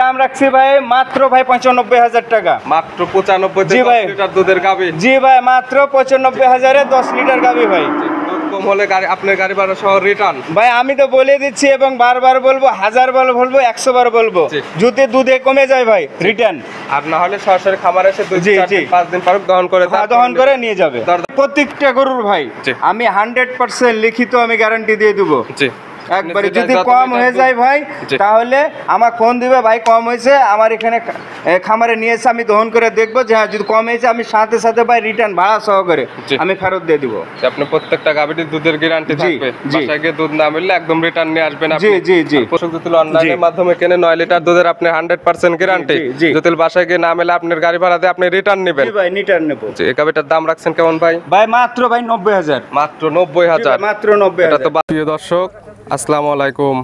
দাম রাখছি ভাই মাত্র ভাই 95,000 টাকা। মাত্র 95 জি ভাই। লিটার দুধের গাবি। জি ভাই, মাত্র 95,000-এ 10 লিটার গাবি ভাই। দুধ কম হলে আপনার গাড়ি ভাড়া সহ রিটার্ন। ভাই আমি তো বলে দিচ্ছি এবং বারবার বলবো, 1000 বার বলবো, 100 বার বলবো, যদি দুধে কমে যায় ভাই রিটার্ন। আর না হলে সরাসরি খামারে এসে 2-4-5 দিন পর দহন করে নিয়ে যাবে। প্রত্যেকটা গরুর ভাই আমি 100% লিখিত আমি গ্যারান্টি দিয়ে দেবো। একবারে যদি কম হয়ে যায় ভাই তাহলে আমার ফোন দিবে, ভাই কম হয়েছে আমার এখানে খামারে নিয়ে এসে আমি দহন করে দেখবো যে হ্যাঁ যদি কম হয়েছে আমি সাথে সাথে ভাই রিটার্ন ভাড়া সহকারে আমি ফেরত দিয়ে দিব। আপনি প্রত্যেকটা গাবিটির দুধের গ্যারান্টি থাকবে, বাসায় গিয়ে দুধ না মিললে একদম রিটার্ন নিয়ে আসবেন আপনি। জি জি জি। পশু যদি অনলাইনের মাধ্যমে কেনে 9 লিটার দুধের আপনি 100% গ্যারান্টি। যদি বাসায় গিয়ে না মিলে আপনার গাড়ি ভাড়া দিয়ে আপনি রিটার্ন নেবেন। জি ভাই রিটার্ন নেব। এই গাবিটার দাম রাখছেন কেমন ভাই? ভাই মাত্র ভাই 90,000। মাত্র 90,000। মাত্র 90,000। এটা তো প্রিয় দর্শক আসসালামু আলাইকুম।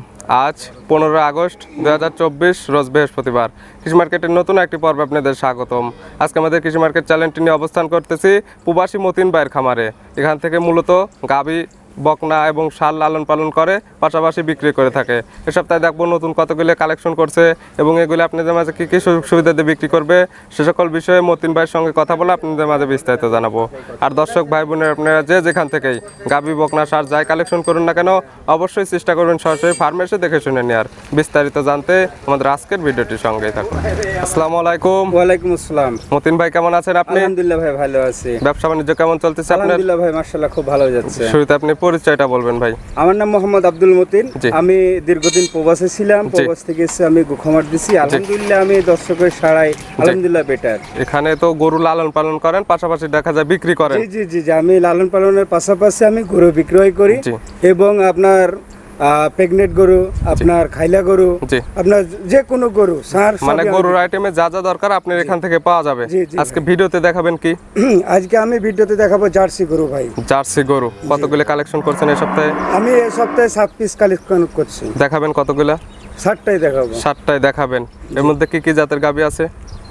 আজ 15 আগস্ট 2024 রোজ বৃহস্পতিবার। কৃষি মার্কেটের নতুন একটি পর্বে আপনাদের স্বাগতম। আজকে আমাদের কৃষি মার্কেট চ্যানেলটি নিয়ে অবস্থান করতেছি প্রবাসী মতিন ভাইয়ের খামারে। এখান থেকে মূলত গাভী, বকনা এবং ষাঁড় লালন পালন করে, পাশাপাশি বিক্রি করে থাকে। এ সপ্তাহে দেখবো নতুন কতগুলো কালেকশন করছে এবং এগুলো আপনাদের মাঝে কী কী সুযোগ সুবিধা দিয়ে বিক্রি করবে সে সকল বিষয়ে মতিন ভাইয়ের সঙ্গে কথা বলে আপনাদের মাঝে বিস্তারিত জানাবো। আর দর্শক ভাই বোনের আপনারা যে যেখান থেকেই গাভী, বকনা, ষাঁড় যাই কালেকশন করুন না কেন অবশ্যই চেষ্টা করবেন সরাসরি ফার্মে এসে দেখে শুনে নেওয়ার। বিস্তারিত জানতে আমাদের আজকের ভিডিওটির সঙ্গেই থাকুন। আসসালামু আলাইকুম। ওয়ালাইকুম আসসালাম। মতিন ভাই কেমন আছেন আপনি? আলহামদুলিল্লাহ ভাই ভালো আছি। ব্যবসা বাণিজ্য কেমন চলতেছে আপনার? আলহামদুলিল্লাহ ভাই মাশাআল্লাহ খুব ভালো যাচ্ছে। শুরুতে আপনি পরিচয়টা বলবেন ভাই। আমার নাম মোহাম্মদ আব্দুল মতিন। আমি দীর্ঘদিন প্রবাসে ছিলাম, প্রবাস থেকে এসে আমি গোখামার দিছি। আলহামদুলিল্লাহ আমি দর্শকের সাড়াই আলহামদুলিল্লাহ বেটার। এখানে তো গরু লালন পালন করেন, পাশাপাশি দেখা যায় বিক্রি করেন। জি জি জি, আমি লালন পালনের পাশাপাশি আমি গরু বিক্রয় করি এবং আপনার প্রেগনেন্ট গরু, আপনার খাইলা গরু, আপনার যে কোনো গরু, ষাঁড়, মানে গরুর আইটেমে যা যা দরকার আপনার এখান থেকে পাওয়া যাবে। আজকে ভিডিওতে দেখাবেন কি? আজকে আমি ভিডিওতে দেখাবো জার্সি গরু ভাই। জার্সি গরু কতগুলো কালেকশন করছেন এই সপ্তাহে? আমি এই সপ্তাহে 7 পিস কালেকশন করছি। দেখাবেন কতগুলো? 7টাই দেখাবো। 7টাই দেখাবেন। এর মধ্যে কি কি জাতের গাভী আছে?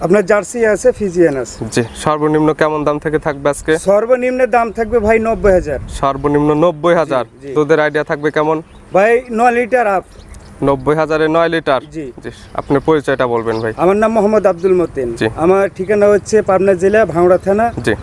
আপনার জার্সি আছে, ফিজিয়ান আছে। জি, সর্বনিম্ন কেমন দাম থেকে থাকবে আজকে? সর্বনিম্ন দাম থাকবে ভাই 90,000। সর্বনিম্ন 90,000। দুধের আইডিয়া থাকবে কেমন ভাই? 9 লিটার আপ। 90,000-এ 9 লিটার। জি জি। আপনার পরিচয়টা বলবেন ভাই। আমার নাম মোহাম্মদ আব্দুল মতিন। আমার ঠিকানা হচ্ছে পাবনা জেলা ভাঙড়া থানা, জি,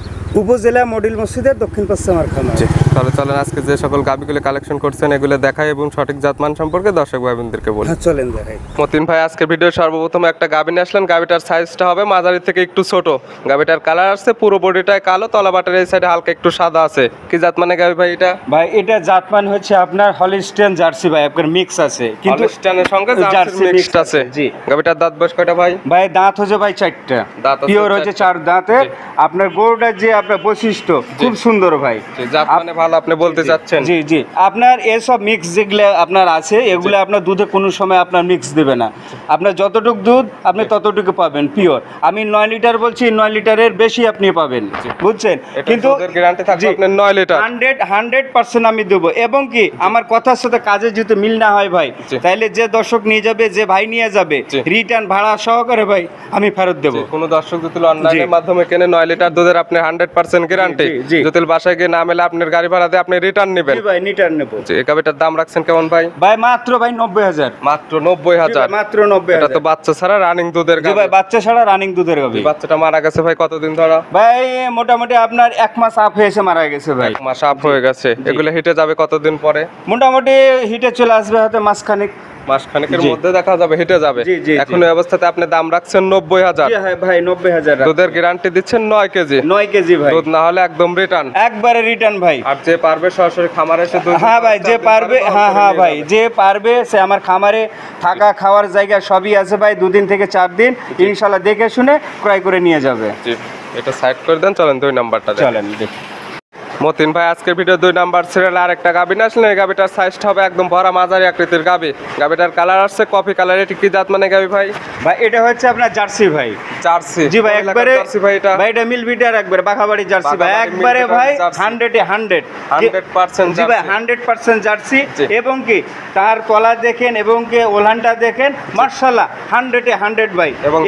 উপজেলা মডেল মসজিদের দক্ষিণ পশ্চিম খামার। জি, তাহলে চলেন আজকে যে সকল গাভীগুলো কালেকশন করছেন এগুলো দেখাই এবং সঠিক জাতমান সম্পর্কে দর্শক ভাই বোনদেরকে বলি। চলেন দেখাই। মতিন ভাই আজকে ভিডিও সর্বপ্রথম একটা গাভী নিয়ে আসলেন। গাভীটার সাইজটা হবে মাঝারি থেকে একটু ছোট। গাভীটার কালার আছে পুরো বডিটায় কালো, তলাবাটের এই সাইডে হালকা একটু সাদা আছে। কি জাতমানের গাভী ভাই এটা? ভাই এটা জাতমান হচ্ছে আপনার হলিস্টিয়ান জার্সি ভাই, আপনার মিক্স আছে, কিন্তু হলিস্টিয়ানের সঙ্গে জার্সি মিক্সড আছে। জি। গাভীটার দাঁত বয়স কয়টা ভাই? ভাই দাঁত হচ্ছে ভাই 4টা। দাঁত পিওর হচ্ছে 4 দাঁতের। আপনার গরুটার যে আপনার বৈশিষ্ট্য খুব সুন্দর ভাই। জাত মানে ভালো আপনি বলতে চাচ্ছেন? জি জি। আপনার এসব মিক্স যেগুলো আপনার আছে এগুলো আপনার দুধে কোনো সময় আপনার মিক্স দেবে না। আপনার যতটুকু দুধ আপনি ততটুকু পাবেন পিওর। আমি 9 লিটার বলছি, 9 লিটারের বেশি আপনি পাবেন, বুঝছেন? কিন্তু গ্যারান্টি থাকবে আপনার 9 লিটার 100% আমি দেব। এবং কি আমার কথার সাথে কাজে যদি মিল না হয় ভাই তাহলে যে দর্শক নিয়ে যাবে, যে ভাই নিয়ে যাবে, রিটার্ন ভাড়া সহকারে ভাই আমি ফেরত দেব। কোনো দর্শক যদি অনলাইনের মাধ্যমে কেনে 9 লিটার দুধের আপনি 100% গ্যারান্টি। যদি বাসায় গিয়ে না মেলে আপনার গাড়ি ভাড়া দিয়ে আপনি রিটার্ন নেবেন। জি ভাই রিটার্ন নেব। এই গাবিটার দাম রাখছেন কেমন ভাই? ভাই মাত্র ভাই 90,000। মাত্র 90,000। মাত্র 90,000। এটা তো বাচ্চা ছাড়া রানিং দুধের গাবি। জি ভাই বাচ্চা ছাড়া রানিং দুধের গাবি। বাচ্চাটা মারা গেছে ভাই কতদিন ধরে? ভাই মোটামুটি আপনার 1 মাস আপ হয়েছে মারা গেছে ভাই। 1 মাস আপ হয়ে গেছে। এগুলো হিটে যাবে কতদিন পরে? মোটামুটি হিটে চলে আসবে হয়তো মাসখানেকের মধ্যে দেখা যাবে, হিটে যাবে। এখন এই অবস্থাতে আপনি দাম রাখছেন 90,000। জি হ্যাঁ ভাই 90,000। দুধের গ্যারান্টি দিচ্ছেন 9 কেজি। 9 কেজি ভাই। দুধ না হলে একদম রিটার্ন, একবারে রিটার্ন ভাই। আর যে পারবে সরাসরি খামারে এসে দুধ, হ্যাঁ ভাই যে পারবে, হ্যাঁ হ্যাঁ ভাই যে পারবে সে আমার খামারে থাকা খাওয়ার জায়গা সবই আছে ভাই। 2 দিন থেকে 4 দিন ইনশাআল্লাহ দেখে শুনে ক্রয় করে নিয়ে যাবে। জি, এটা সাইড করে দেন। চলেন 2 নাম্বারটা দেখেন। চলেন দেখি। মতিন ভাই আজকের ভিডিও 2 নাম্বার সিরিয়াল আরেকটা গাবি নিয়ে আসলেন। এই গাবিটার সাইজটা হবে একদম ভরা মাঝারি আকৃতির গাবি। গাবিটার কালার আসছে কফি কালার। এটা কি জাত মানে গাবি ভাই? ভাই এটা হচ্ছে আপনার জার্সি ভাই। জার্সি জি ভাই একবারে জার্সি ভাই এটা ভাই এটা মিল বিটার একবারে বাঘাবাড়ি জার্সি ভাই বাঘাবাড়ি একবারে মিল ভাই বিটার জার্সি। 100 জি ভাই জার্সি 100% জার্সি জি। এবং কি তার তলা দেখেন এবং কি ওলানটা দেখেন মাশাআল্লাহ 100 ভাই এবং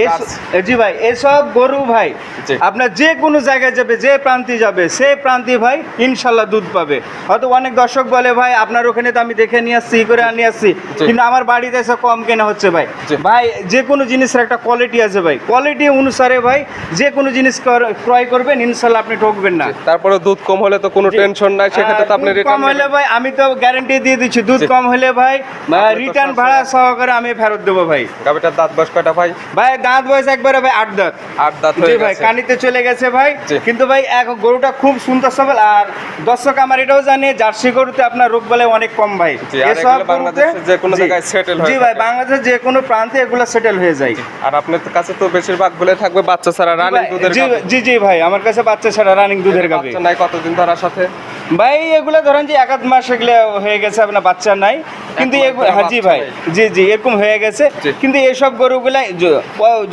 জি ভাই এসব গরু ভাই জি। আপনার যে কোনো জায়গায় যাবে যে প্রান্তে যাবে সেই প্রান্তে ভাই ইনশাআল্লাহ দুধ পাবে। হয়তো অনেক দর্শক বলে ভাই আপনার ওখানে তো আমি দেখে নিয়ে আসছি ই করে নিয়ে আসছি জি। কিন্তু আমার বাড়িতে এসে কম কেনা হচ্ছে ভাই জি। ভাই যে কোনো জিনিসের একটা কোয়ালিটি আছে ভাই কোয়ালিটি অনুসারে ভাই যে কোনো জিনিস ক্রয় করবেন ইনশাআল্লাহ আপনি ঠকবেন না। তারপরে দুধ কম হলে তো কোনো জি। টেনশন নাই, সেক্ষেত্রে তো আপনি দুধ কম রিটার্ন হলে ভাই আমি তো গ্যারান্টি দিয়ে দিচ্ছি দুধ জি। কম হলে ভাই তো রিটার্ন সবসময়- ভাড়া সহকারে আমি ফেরত দেবো ভাই। গাবিটার দাঁত বয়স কয়টা ভাই? ভাই দাঁত বয়স একবারে ভাই 8 দাঁত 8 দাঁত জি হয়ে ভাই গেছে। কানিতে চলে গেছে ভাই জি। কিন্তু ভাই এক গরুটা খুব সুন্দর সবল আর দর্শক আমার এটাও জানে জার্সি গরুতে আপনার রোগ বালাই অনেক কম ভাই জি, আর এসব এগুলো বাংলাদেশে যে কোনো জি। জায়গায় settle হয়ে জি ভাই থাকে। বাংলাদেশের যে কোনো প্রান্তে এগুলো সেটেল হয়ে যায়। আর আপনার কাছে তো বেশিরভাগ গুলো থাকবে বাচ্চা ছাড়া রানিং দুধের জি গাভী। জি জি ভাই আমার কাছে বাচ্চা ছাড়া রানিং দুধের গাবে বাচ্চা নাই কতদিন ধরার সাথে? ভাই এগুলো ধরেন যে 1 মাস এগুলো হয়ে গেছে আপনার বাচ্চা নাই কিন্তু মাস ধরে হ্যাঁ জি বাচ্চা ভাই নাই। জি জি এরকম হয়ে গেছে জি। কিন্তু এইসব গরুগুলা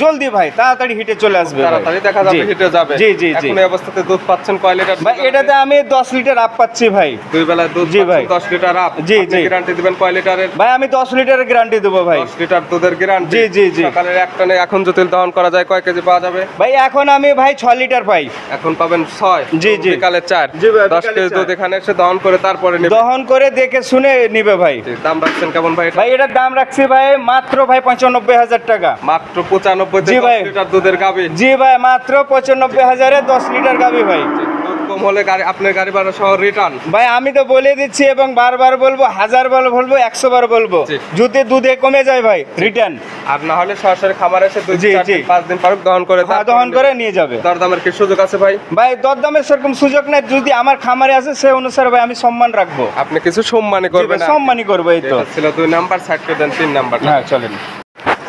জলদি ভাই তাড়াতাড়ি হিটে চলে আসবে ভাই। তাড়াতাড়ি দেখা যাবে জি। হিটে যাবে। জি জি জি এখন এই অবস্থাতে দুধ পাচ্ছেন কয় লিটার? ভাই এটাতে আমি 10 লিটার আপ পাচ্ছি ভাই। দুই বেলায় দুধ জি ভাই। পাচ্ছেন 10 লিটার আপ। জি, আপনি জি। গ্যারান্টি দিবেন কয় লিটারের? ভাই আমি 10 লিটারের গ্যারান্টি দেবো ভাই। 10 লিটার দুধের গ্যারান্টি। জি, জি, জি। সকালের এক টানে এখন যদি দহন করা যায় কয় কেজি পাওয়া যাবে? ভাই এখন আমি ভাই 6 লিটার পাই এখন পাবেন 6। জি, জি। বিকালে 4। জি ভাই, 10 বিকালে কেজি 4 দুধ এখানে এসে দহন করে তারপরে নেবেন। দহন করে দেখে শুনে নিবে ভাই। জি, দাম রাখছেন কেমন ভাই এটা? ভাই এটার দাম রাখছি ভাই মাত্র ভাই 95,000 টাকা। মাত্র 95 জি তে ভাই। 10 লিটার দুধের গাভী। জি ভাই মাত্র 95,000 এ 10 লিটার গাবি ভাই। দুধ কম হলে গাড়ি আপনার গাড়ি ভাড়া সহ রিটার্ন। ভাই আমি তো বলে দিচ্ছি এবং বারবার বলবো 1000 বার বলবো 100 বার বলবো জি। যদি দুধে কমে যায় ভাই রিটার্ন আর না হলে সরাসরি খামারে এসে 2 জি, 4 জি। দিন 5 দিন পারুক দহন করে তারপরে দহন নেবেন। করে নিয়ে যাবে। দরদামের কি সুযোগ আছে ভাই? ভাই দরদামের সেরকম সুযোগ নেই যদি আমার খামারে আছে সে অনুসারে ভাই আমি সম্মান রাখবো আপনি কিছু সম্মানই জি করবেন ভাই, না। সম্মানই করবো এই তো এটা ছিল 2 নাম্বার, সাইড করে দেন 3 নাম্বার। হ্যাঁ চলেন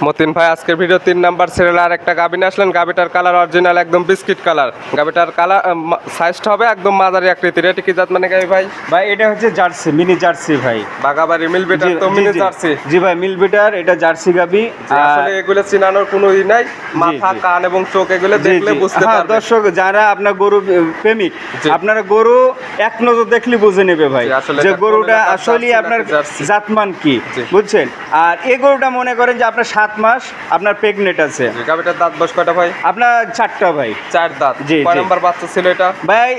মতিন ভাই আজকের ভিডিও 3 নাম্বার সিরিয়ালে আর একটা গাবিন আসলেন। গাবিটার কালার অরিজিনাল একদম বিস্কিট কালার। গাবিটার কালার সাইজটা হবে একদম মাঝারি আকৃতির। এটা কি জাত মানে গাবি ভাই? ভাই এটা হচ্ছে জার্সি মিনি জার্সি ভাই বাগাবাড়ি মিল বেটার জি, তো জি, মিনি জি। জার্সি। জি ভাই মিল বিটার এটা জার্সি গাবি আসলে এগুলো চিনানোর কোনো ই নাই, মাথা জি। কান এবং চোখ এগুলো জি, দেখলে জি। বুঝতে হ্যাঁ, পারবেন। দর্শক যারা আপনার গরু প্রেমিক জি। আপনারা গরু এক নজর দেখলে বুঝে নেবে ভাই জি, আসলে যে এটা গরুটা কোন জাতের আসলে জার্সি আপনার নাকি জার্সি? জাতমান কি জি। বুঝছেন। আর এই গরুটা মনে করেন যে আপনার 7 মাস আপনার প্রেগনেন্ট আছে গাবিটার দাঁত বয়স কয়টা ভাই? আপনার 4টা ভাই। 4 দাঁত। জি, কয় জি। নাম্বার বাচ্চা ছিল এটা? ভাই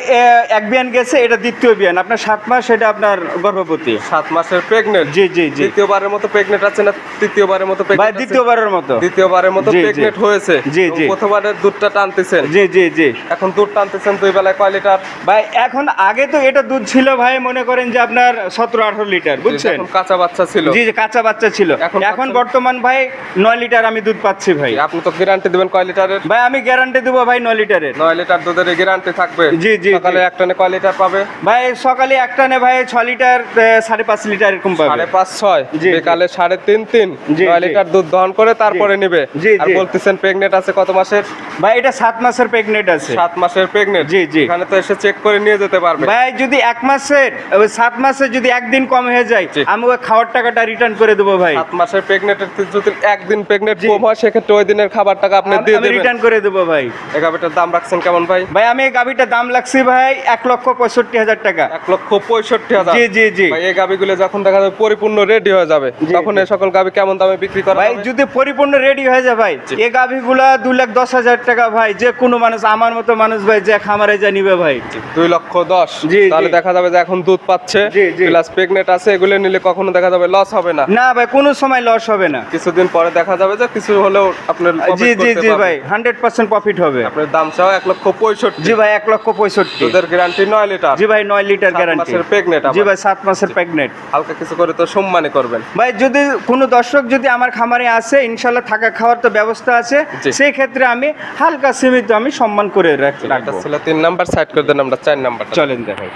এক বিয়ান গেছে এটা দ্বিতীয় বিয়ান আপনার 7 মাস এটা আপনার গর্ভবতী 7 মাসের প্রেগনেন্ট। জি জি জি দ্বিতীয়বারের মতো প্রেগনেন্ট আছে না তৃতীয়বারের মতো ভাই প্রেগনেন্ট? দ্বিতীয়বারের মতো দ্বিতীয়বারের মতো জি, জি। প্রেগনেন্ট হয়েছে। জি, এবং জি। প্রথমবারের দুধটা টানতেছেন। জি জি জি এখন দুধ টানতেছেন 2 বেলায় কয় লিটার? ভাই এখন আগে তো এটা দুধ ছিল ভাই মনে করেন যে আপনার 17-18 লিটার বুঝছেন। এখন কাঁচা বাচ্চা ছিল। জি জি কাঁচা বাচ্চা ছিল এখন এখন পাচ্ছেন? বর্তমান ভাই 9 লিটার আমি দুধ পাচ্ছি ভাই। আপনি তো গ্যারান্টি দিবেন কয় লিটারের? ভাই আমি গ্যারান্টি দেবো ভাই 9 লিটারের। 9 লিটার দুধের গ্যারান্টি থাকবে। জি, জি, সকালে জি। একটানে কয় লিটার পাবে? ভাই সকালে একটা নে ভাই 6 লিটার 5.5 লিটার এরকম পাবে। 5.5 6। জি, জি। বিকালে 3.5 3। জি, 9 জি। লিটার দুধ দহন করে তারপরে নিবে। জি, আর জি। বলতেছেন প্রেগনেন্ট আছে কত মাসের? ভাই এটা 7 মাসের প্রেগনেন্ট আছে। 7 মাসের প্রেগনেন্ট। জি, জি। এখানে তো এসে চেক করে নিয়ে যেতে পারবে। ভাই যদি 1 মাসের ওই 7 মাসে যদি একদিন কম হয়ে যায় জি। আমি ওই খাওয়ার টাকাটা রিটার্ন করে দেবো ভাই। 7 মাসের প্রেগনেন্টের যদি একদিন প্রেগনেন্ট জি। কম হয় সেক্ষেত্রে ওই দিনের খাবার টাকা আপনি দিয়ে আমি দেবেন। রিটার্ন করে দেবো ভাই। এই গাবিটার দাম রাখছেন কেমন ভাই? ভাই আমি এই গাভিটার দাম লাগছি ভাই 1,65,000 টাকা। 1,65,000। জি, জি, জি। ভাই এই গাবিগুলো যখন দেখা যাবে পরিপূর্ণ রেডি হয়ে যাবে জি, তখন জি। এই সকল গাবি কেমন দামে বিক্রি করা ভাই হবে? যদি পরিপূর্ণ রেডি হয়ে যায় ভাই জি। এই গাভিগুলা 2,10,000 টাকা ভাই যে কোনো মানুষ আমার মতো মানুষ ভাই যে খামারে যা নিবে ভাই। 2,10,000। জি, তাহলে জি। দেখা যাবে যে এখন দুধ পাচ্ছে জি, জি। প্লাস প্রেগনেন্ট আছে, এগুলো নিলে কখনো দেখা যাবে লস হবে না। না ভাই কোনো সময় লস হবে না। কিছুদিন পরে দেখা যাবে যে কিছু হলেও আপনার জি জি জি ভাই 100% প্রফিট হবে। আপনার দাম চাও 1,65,000। জি ভাই 1,65,000। দুধের গ্যারান্টি 9 লিটার। জি ভাই 9 লিটার 7 গ্যারান্টি। মাসের pregnant আবার। জি ভাই 7 মাসের প্রেগনেন্ট। হালকা কিছু করে তো সম্মানই করবেন। ভাই যদি কোনো দর্শক যদি আমার খামারে আসে ইনশাল্লাহ থাকা খাওয়ার তো ব্যবস্থা আছে জি। সেই ক্ষেত্রে আমি হালকা সীমিত আমি সম্মান করে এটা রাখবো। ছিল 3 নাম্বার, সাইড করে দেন আমরা 4 নাম্বার। চলেন দেখাই।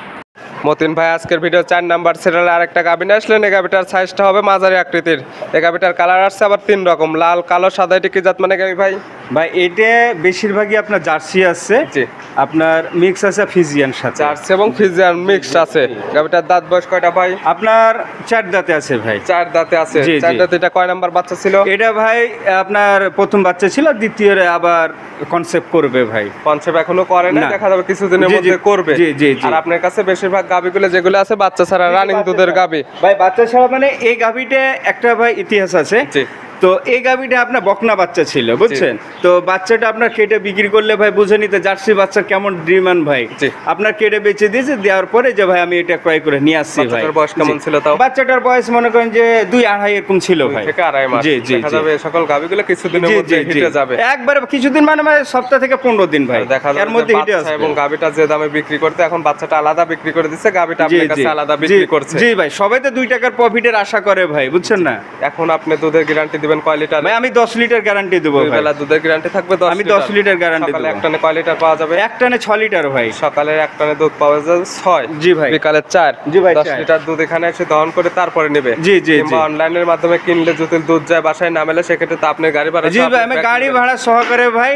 মতিন ভাই আজকের ভিডিও 4 নাম্বার সিরিয়ালে আরেকটা গাভী নিয়ে আসলেন। এই গাভীটার সাইজটা হবে মাঝারি আকৃতির। এই গাভীটার কালার আসছে আবার 3 রকম, লাল, কালো, সাদা। এটা কি জাত মানে গাভী ভাই? ভাই এটা বেশিরভাগই আপনার জার্সি আছে, জি। আপনার মিক্স আছে ফিজিয়ান সাথে। জার্সি এবং ফ্রিজিয়ান মিক্সড আছে। গাভীটার দাঁত বয়স কয়টা ভাই? আপনার 4 দাঁতে আছে ভাই। 4 দাঁতে আছে। জি, 4 জি। দাঁতে এটা কয় নাম্বার বাচ্চা ছিল? এটা ভাই আপনার প্রথম বাচ্চা ছিল, দ্বিতীয়রে আবার কনসেপ্ট করবে ভাই। কনসেপ্ট এখনো করে না, না। দেখা যাবে কিছুদিনের জি, জি। মধ্যে করবে। জি, জি, জি। আর আপনার কাছে বেশিরভাগ গাভীগুলো যেগুলো আছে বাচ্চা ছাড়া রানিং দুধের গাভী। ভাই বাচ্চা ছাড়া মানে এই গাভীটা একটা ভাই ইতিহাস আছে। জি। তো এই গাভীটা আপনার বকনা বাচ্চা ছিল, বুঝছেন? তো বাচ্চাটা আপনার কেটে বিক্রি করলে ভাই বুঝে নিতে জার্সি বাচ্চা কেমন ডিমান্ড ভাই। জি। আপনার কেটে বেচে দিয়েছে, দেওয়ার পরে যে ভাই আমি এটা ক্রয় করে নিয়ে আসছি ভাই। বাচ্চাটার বয়স কেমন জি। ছিল তাও? বাচ্চাটার বয়স মনে করেন যে 2-2.5 এরকম ছিল 2 ভাই। থেকে 2.5 মাস। জি, জি, দেখা জি। যাবে এই সকল গাভীগুলো কিছুদিনের জি, মধ্যে জি, জি। হিটে যাবে। একবারে কিছুদিন মানে সপ্তাহ থেকে 15 দিন ভাই। দেখা যাবে এর মধ্যে যে হিটে বাচ্চা আসবে। এবং গাভীটা যে দামে বিক্রি করতে, এখন বাচ্চাটা আলাদা বিক্রি করে দিচ্ছে, গাভীটা জি, আপনার জি। কাছে আলাদা জি, বিক্রি করছে। জি ভাই, সবাই তো 2 টাকার প্রফিটের আশা করে ভাই, বুঝছেন না? এখন আপনি দুধের গ্যারান্টি দিবেন কয় লিটার? ভাই আমি 10 লিটার গ্যারান্টি দেবো দুই ভাই। বেলা দুধের গ্যারান্টি থাকবে 10 আমি 10 লিটার guarantee সকালে দেবো। এক টানে কয় লিটার পাওয়া যাবে? এক টানে 6 লিটার ভাই। সকালে এক টানে দুধ পাওয়া যাবে 6। জি ভাই। বিকালে 4। জি ভাই, 10 4 লিটার দুধ এখানে এসে দহন করে তারপরে নেবে। জি, জি, কিংবা জি। অনলাইনের মাধ্যমে কিনলে যদি দুধ যায় বাসায় না মেলে, সেক্ষেত্রে তো আপনি গাড়ি ভাড়া জি ভাই, আমি গাড়ি ভাড়া সহকারে ভাই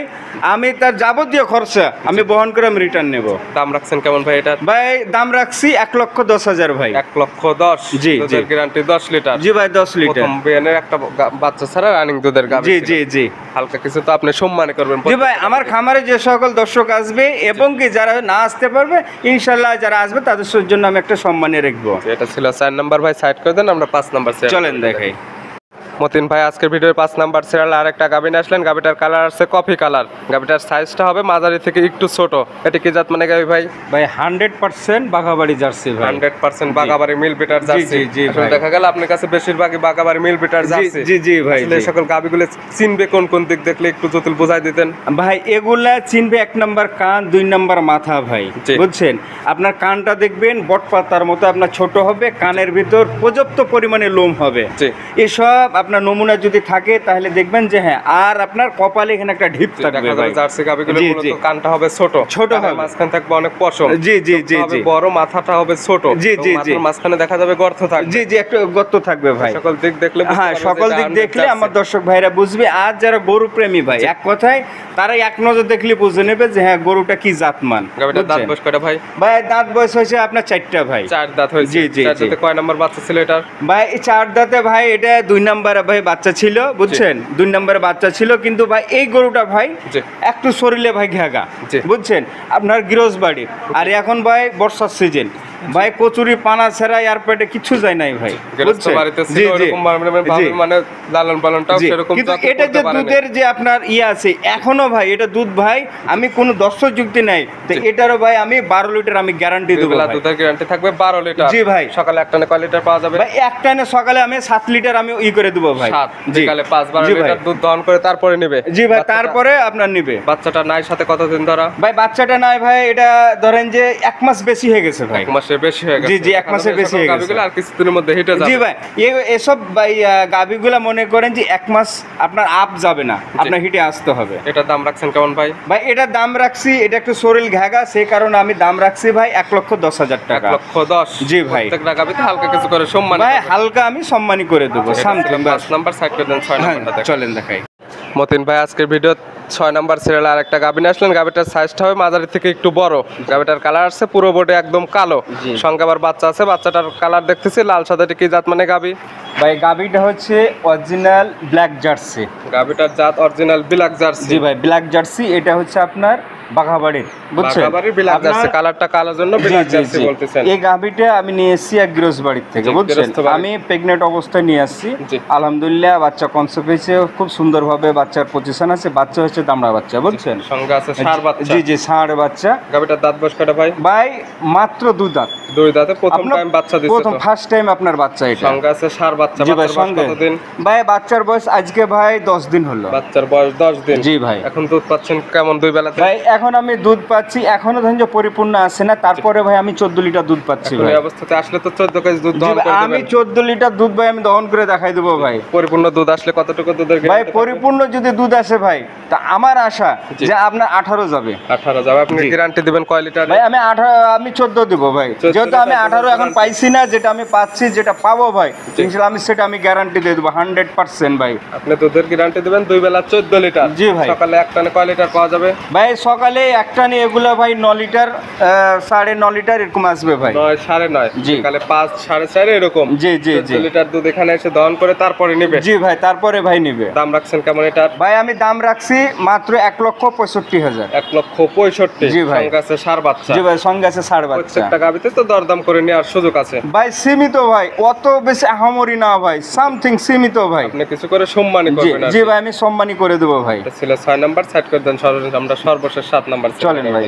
আমি তার যাবতীয় খরচা আমি বহন করে আমি রিটার্ন নেব। দাম রাখছেন কেমন ভাই এটার? ভাই দাম রাখছি 1,10,000 ভাই। 1,10,000। জি, দুধের জি। Guarantee 10 litre. জি ভাই 10 লিটার। প্রথম বিয়ানের একটা বাচ্চা ছাড়া রানিং দুধের গাভী জি, ছিল। জি, জি। হালকা কিছু তো আপনি সম্মান করবেন। জি ভাই, আমার খামারে যে সকল দর্শক আসবে এবং কি যারা না আসতে পারবে, ইনশাল্লাহ যারা আসবে তাদের জন্য আমি একটা সম্মানে রাখবো। এটা ছিল 4 নাম্বার ভাই, সাইড করে দেন, আমরা 5 নাম্বার চলেন দেখাই। মতিন ভাই আজকের ভিডিওর 5 নাম্বার সিরিয়াল আরেকটা গাভী নিয়ে আসলেন। গাভীটার কালার আছে কফি কালার। গাভীটার সাইজটা হবে মাঝারি থেকে একটু ছোট। এটা কি জাত মানে গাভী ভাই? ভাই 100% বাঘাবাড়ি জার্সি ভাই। 100% বাগাবাড়ি মিল বিটার জার্সি। জি, জি, আসলে ভাই। দেখা গেল আপনার কাছে বেশিরভাগই বাগাবাড়ি মিল বিটার জার্সি। জি, জি ভাই, আসলে জি। এই সকল গাভীগুলো চিনবে কোন কোন দিক দেখলে একটু জটিল বোঝাই দিতেন। ভাই এগুলা চিনবে 1 নাম্বার কান, 2 নাম্বার মাথা ভাই, জি। বুঝছেন? আপনার কানটা দেখবেন বটপাতার মতো আপনার ছোট হবে, কানের ভিতর পর্যাপ্ত পরিমাণে লোম হবে। জি। এসব আপনার নমুনা যদি থাকে তাহলে দেখবেন যে হ্যাঁ, আর আপনার কপালে এখানে একটা ঢিপ থাকবে দেখা ভাই। যাবে জার্সি গাভীগুলো জি, মূলত জি। কানটা হবে ছোট। ছোট কানের হবে। মাঝখানে থাকবে অনেক পশম। জি, জি, জি, চোখটা হবে জি। বড়, মাথাটা হবে ছোট। জি, এবং জি, জি। মাথার মাঝখানে দেখা যাবে গর্ত থাকবে। জি, জি, একটু গর্ত থাকবে ভাই। সকল দিক দেখলে বুঝতে হ্যাঁ, পারবে সকল যে দিক এটা দেখলে 100 আমার দর্শক ভাইরা বুঝবে। আর যারা গরু প্রেমী ভাই, এক কথায় তারা এক নজর দেখলে বুঝে নেবে যে হ্যাঁ, গরুটা কি জাতমান। গাভীটার দাঁত বুঝছেন? বয়স কয়টা ভাই? ভাই দাঁত বয়স হয়েছে আপনার 4টা ভাই। 4 দাঁত হয়েছে। জি, জি, 4 জি। দাঁতে কয় নাম্বার বাচ্চা ছিল এটার? ভাই এই 4 দাঁতে ভাই এটা 2 নাম্বারে ভাই বাচ্চা ছিল, বুঝছেন? 2 নাম্বারে বাচ্চা ছিল, কিন্তু ভাই এই গরুটা ভাই জি। একটু শরীরে ভাই ঘেগা, জি। বুঝছেন? আপনার গৃহস্থ বাড়ি। আর এখন ভাই বর্ষার সিজন ভাই, কচুরি পানা ছাড়া এর পেটে কিছু যায় নাই ভাই, গৃহস্থ বুঝছেন? বাড়িতে ছিল জি, জি। এরকম জি। মানে লালন পালনটাও জি, সেরকম কিন্তু যত্ন এটা করতে যে পারে নাই। দুধের যে আপনার আছে এখনো ভাই, এটা দুধ ভাই আমি কোনো দর্শক যুক্তি নাই তো জি। এটারও ভাই আমি 12 লিটার আমি গ্যারান্টি দুই দেবো বেলা ভাই। দুধের গ্যারান্টি থাকবে 12 লিটার। জি ভাই। সকালে এক টানে কয় লিটার পাওয়া যাবে? ভাই এক টানে সকালে আমি 7 লিটার আমি করে দেবো ভাই। 7। জি। বিকালে 5-12 জি ভাই। লিটার দুধ দহন করে তারপরে নেবে। জি ভাই, বাচ্চাটা- তারপরে আপনার নিবে। বাচ্চাটা নাই সাথে কতদিন ধরা? ভাই বাচ্চাটা নাই ভাই, এটা ধরেন যে 1 মাস বেশি হয়ে গেছে ভাই। 1 মাসের বেশি হয়ে গেছে। জি, জি, 1 মাসের বেশি হয়ে গেছে। গাভীগুলো আর কিছুদিনের মধ্যে হিটে যাবে। জি ভাই, এসব ভাই গাভিগুলা মনে করেন যে 1 মাস আপনার আপ যাবে না, আপনার হিটে আসতে হবে। এটার দাম রাখছেন কেমন ভাই? ভাই এটার দাম রাখছি, এটা একটু শরীর ঘাগা, সেই কারণে আমি দাম রাখছি ভাই 1,10,000 টাকা। 1,10,000। জি ভাই। প্রত্যেকটা গাভীতে হালকা কিছু করে সম্মান ভাই হালকা আমি সম্মানী করে দেবো। সামথিং 5 নাম্বার সাইড করে দেন, 6 নাম্বারটা দেখেন। চলেন দেখাই। মতিন ভাই আজকের ভিডিও 6 নাম্বার সিরিয়ালে আরেকটা গাভী নিয়ে আসলেন। গাভীটার সাইজটা হবে মাঝারি থেকে একটু বড়। গাভীটার কালার আছে পুরো বডি একদম কালো। জি। সঙ্গে আবার বাচ্চা আছে। বাচ্চাটার কালার দেখতেছি লাল সাদা। এটা কি জাত মানে গাভী? ভাই গাভিটা হচ্ছে অরিজিনাল ব্ল্যাক জার্সি। গাভীটার জাত অরিজিনাল ব্ল্যাক জার্সি। জি ভাই, ব্ল্যাক জার্সি। এটা হচ্ছে আপনার বাঘাবাড়ির, বুঝছেন? বাঘাবাড়ির ব্ল্যাক জার্সি, আপনার- কালারটা কালো জন্য জি, ব্ল্যাক জি, জার্সি জি। বলতেছেন। এই গাভিটা আমি নিয়ে এসেছি এক গৃহস্থ বাড়ির থেকে, জি, বুঝছেন? গৃহস্থ বাড়ি। আমি প্রেগনেন্ট অবস্থায় নিয়ে আসছি। জি। আলহামদুলিল্লাহ বাচ্চা কনসেপ্ট হয়েছে, খুব সুন্দরভাবে বাচ্চার পজিশন আছে। বাচ্চা হচ্ছে দামড়া বাচ্চা, বুঝছেন? সঙ্গে আছে ষাঁড় বাচ্চা। জি, জি, ষাঁড় বাচ্চা। গাভীটার দাঁত বয়স কয়টা ভাই? ভাই মাত্র 2 দাঁত। 2 দাঁতে প্রথম আপনার টাইম বাচ্চা দিচ্ছে প্রথম তো। ফার্স্ট টাইম আপনার বাচ্চা এটা। সঙ্গে আছে ষাঁড় বাচ্চা। জি ভাই, বাচ্চার বয়স সঙ্গে কতদিন? ভাই বাচ্চার বয়স আজকে ভাই 10 দিন হলো। বাচ্চার বয়স 10 দিন। জি ভাই। এখন দুধ পাচ্ছেন কেমন 2 বেলাতে? ভাই এখন আমি দুধ পাচ্ছি, এখনো ধরেন যে পরিপূর্ণ আসে না, তারপরে ভাই আমি 14 লিটার দুধ পাচ্ছি এখন ভাই। এই অবস্থাতে আসলে তো 14 কেজি দুধ জি দহন ভাই, করে আমি দেবেন। 14 লিটার দুধ ভাই আমি দহন করে দেখাই দেবো ভাই। পরিপূর্ণ দুধ আসলে কতটুকু দুধের ভাই guarantee থাকবে? পরিপূর্ণ যদি দুধ আসে ভাই, তা আমার আশা জি। যে আপনার 18 যাবে। 18 যাবে। আপনি জি। গ্যারান্টি দিবেন কয় লিটার? ভাই আমি 14 দিব ভাই, 14 যেহেতু আমি লিটার 18 এখন guarantee। পাইছি না, যেটা আমি পাচ্ছি যেটা পাবো ভাই জি। ইনশাআল্লাহ আমি সেটা আমি গ্যারান্টি দিয়ে দেবো 100% ভাই। আপনি দুধের গ্যারান্টি দিবেন 2 বেলা 14 লিটার। জি ভাই। সকালে এক টানে কয় লিটার পাওয়া যাবে? ভাই সকালে একটা নিয়ে এগুলো ভাই 9 লিটার 9.5 লিটার এরকম আসবে ভাই। 9 9.5। জি। সকালে 5 4.5 এরকম। জি, জি, জি। 14 লিটার দুধ এখানে এসে দহন করে তারপরে নেবে। জি ভাই, তারপরে ভাই নিবে। দাম রাখছেন কেমন এটার? ভাই আমি দাম রাখছি মাত্র 1,65,000। 1,65,000। জি ভাই। সঙ্গে আছে ষাঁড় বাচ্চা। জি ভাই, সঙ্গে আছে 60 বাচ্চা। প্রত্যেকটা গাবিতে তো দরদাম করে নেওয়ার সুযোগ আছে। ভাই সীমিত ভাই, অত বেশি আহামরি না ভাই, সামথিং সীমিত ভাই। আপনি কিছু করে সম্মানই জি করবেন আর জি কি। ভাই, আমি সম্মানই করে দেবো ভাই। এটা ছিল 6 নাম্বার, সাইড করে দেন। আমরা সর্বশেষ 7 নাম্বার চলেন ভাই।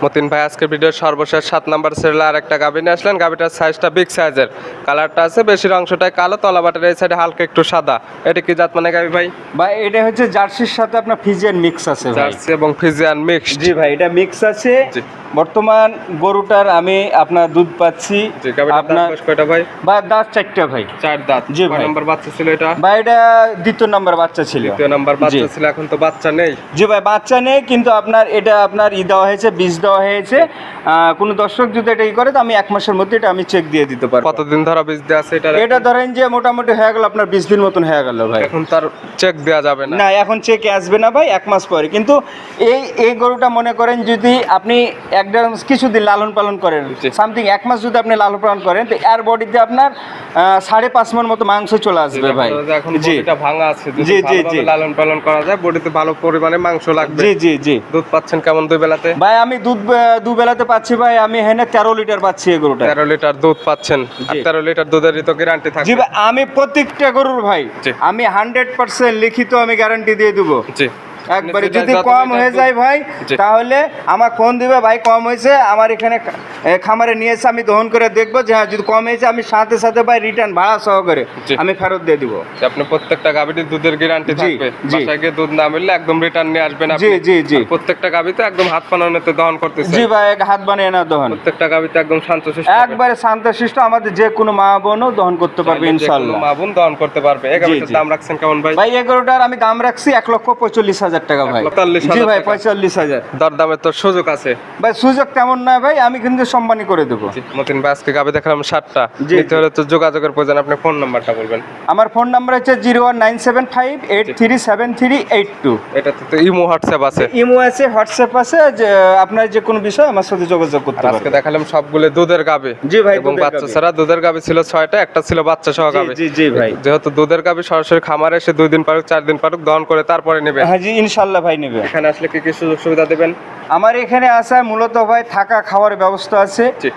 মতিন ভাই আজকে ভিডিওর সর্বশেষ 7 নাম্বার সিরিয়ালে আর একটা গাভী নিয়ে আসলেন। গাভীটার সাইজটা বিগ সাইজের, কালারটা আছে বেশির অংশটাই কালো, তলাবাটের এই সাইডে হালকা একটু সাদা। এটা কি জাত মানে গাভী ভাই? ভাই এটা হচ্ছে জার্সির সাথে আপনার ফিজিয়ান মিক্স আছে ভাই। জার্সি এবং ফিজিয়ান মিক্সড। জি ভাই, এটা মিক্স আছে। জি। বর্তমান গরুটার আমি আপনার দুধ পাচ্ছি জি, গাভীটার দাঁত আপনার বয়স কয়টা ভাই? বা দাঁত 4টা ভাই। 4 দাঁত। জি কয় ভাই। নাম্বার বাচ্চা ছিল এটা? ভাই এটা দ্বিতীয় নাম্বার বাচ্চা ছিল। দ্বিতীয় নাম্বার বাচ্চা জি। ছিল, এখন তো বাচ্চা নেই। জি ভাই, বাচ্চা নেই, কিন্তু আপনার এটা আপনার দেওয়া হয়েছে, বীজ দেওয়া হয়েছে। কোনো দর্শক যদি এটা করে তো আমি 1 মাসের মধ্যে এটা আমি চেক দিয়ে দিতে পারবো। কতদিন ধরে বীজ দেওয়া আছে এটা? এটা ধরেন যে মোটামুটি হয়ে গেল আপনার 20 দিন মতন হয়ে গেল ভাই। এখন তার চেক দেওয়া যাবে না। না, এখন চেকে আসবে না ভাই, 1 মাস পরে। কিন্তু এই গরুটা মনে করেন যদি আপনি একটা কিছুদিন লালন পালন করেন, জি। সামথিং 1 মাস যদি আপনি লালন পালন করেন, তো এর বডিতে আপনার 5.5 মণ মতো মাংস চলে আসবে ভাই। এখন জি বডিটা ভাঙা আছে, যদি জি, জি, ভালোভাবে জি। লালন পালন করা যায় বডিতে ভালো পরিমাণে মাংস লাগবে। জি জি জি। দুধ পাচ্ছেন কেমন 2 বেলাতে? ভাই আমি দুধ দুবেলাতে পাচ্ছি ভাই, আমি এখানে 13 লিটার পাচ্ছি এই গরুটা। 13 লিটার দুধ পাচ্ছেন। আর জি। 13 লিটার দুধেরই তো গ্যারান্টি জি থাকবে। ভাই, আমি প্রত্যেকটা গরুর ভাই জি। আমি 100% লিখিত আমি গ্যারান্টি দিয়ে দেবো। জি। একবারে আপনি যদি যত কম লিটার হয়ে দুধ- যায় ভাই, জি। তাহলে আমার ফোন দিবে, ভাই কম হয়েছে, আমার এখানে খামারে নিয়ে এসে আমি দহন করে দেখবো যে হ্যাঁ যদি কম হয়েছে, আমি সাথে সাথে ভাই রিটার্ন ভাড়া সহকারে জি। আমি ফেরত দিয়ে দিব। যে আপনি প্রত্যেকটা গাভীর দুধের গ্যারান্টি জি, থাকবে। জি। বাসায় গিয়ে দুধ না মিললে একদম রিটার্ন নিয়ে আসবেন আপনি। জি জি জি। আর প্রত্যেকটা গাভীতে একদম হাত পানানোতে দহন করতেছে। জি ভাই, এক হাত বানিয়ে না দহন, প্রত্যেকটা গাভীতে একদম শান্তশিষ্ট। একবারে শান্তশিষ্ট, আমাদের যে কোনো মা বোনও দহন করতে পারবে ইনশাল্লাহ। মা বোন দহন করতে পারবে। এই গাভীটার জি। দাম রাখছেন কেমন ভাই? ভাই এগারোটার আমি দাম রাখছি 1,45,000 টাকা ভাই। 1,45,000 জি ভাই, টাকা। 45,000। দরদামের তো সুযোগ আছে। ভাই সুযোগ তেমন না ভাই, আমি কিন্তু সম্মানী করে দেবো। জি, মতিন ভাই আজকে গাভী দেখালাম 7টা। জি, নিতে হলে তো যোগাযোগের প্রয়োজন। আপনি ফোন নাম্বারটা বলবেন। আমার ফোন নাম্বার হচ্ছে 01975837382। এটাতে তো ইমো হোয়াটসঅ্যাপ আছে। ইমো আছে, হোয়াটসঅ্যাপ আছে, যে আপনার যে কোনো বিষয় আমার সাথে যোগাযোগ করতে আর আজকে পারবেন। দেখালাম সবগুলো দুধের গাভী। জি ভাই, এবং দুধের বাচ্চা গাভী। ছাড়া দুধের গাভী ছিল 6টা, একটা ছিল বাচ্চা সহ গাভী। জি জি ভাই। যেহেতু দুধের গাভী সরাসরি খামারে এসে 2 দিন পারুক 4 দিন পারুক দহন করে তারপরে নেবে। হ্যাঁ জি, ইনশাল্লাহ ভাই নেবে। এখানে আসলে কি কি সুযোগ সুবিধা দেবেন? আমার এখানে আসা মূলত ভাই থাকা খাওয়ার ব্যবস্থা আছে। জি।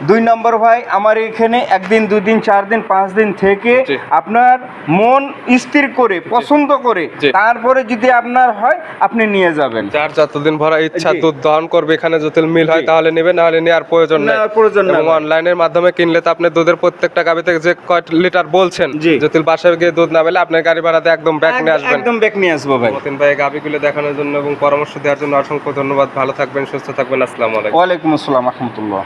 2 নম্বর ভাই, আমার এখানে 1 দিন 2 দিন 4 দিন 5 দিন থেকে জি। আপনার মন স্থির করে পছন্দ করে জি। তারপরে যদি আপনার হয় আপনি নিয়ে যাবেন। যার যতদিন ভরা ইচ্ছা জি। দুধ দহন করবে, এখানে যদি মিল হয় জি। তাহলে নেবে, না হলে নেওয়ার প্রয়োজন নাই। নেওয়ার প্রয়োজন নাই এবং ভাই। অনলাইনের মাধ্যমে কিনলে তো আপনি দুধের প্রত্যেকটা গাভী থেকে যে কয় লিটার বলছেন, জি। যদি বাসায় গিয়ে দুধ না পেলে আপনার গাড়ি ভাড়াতে একদম ব্যাক নিয়ে আসবেন। একদম ব্যাক নিয়ে আসবো ভাই। মতিন ভাই গাভীগুলো দেখানোর জন্য এবং পরামর্শ দেওয়ার জন্য অসংখ্য ধন্যবাদ। ভালো থাকবেন, সুস্থ থাকবেন। আসসালামু আলাইকুম। ওয়ালাইকুম আসসালাম রহমতুল্লাহ।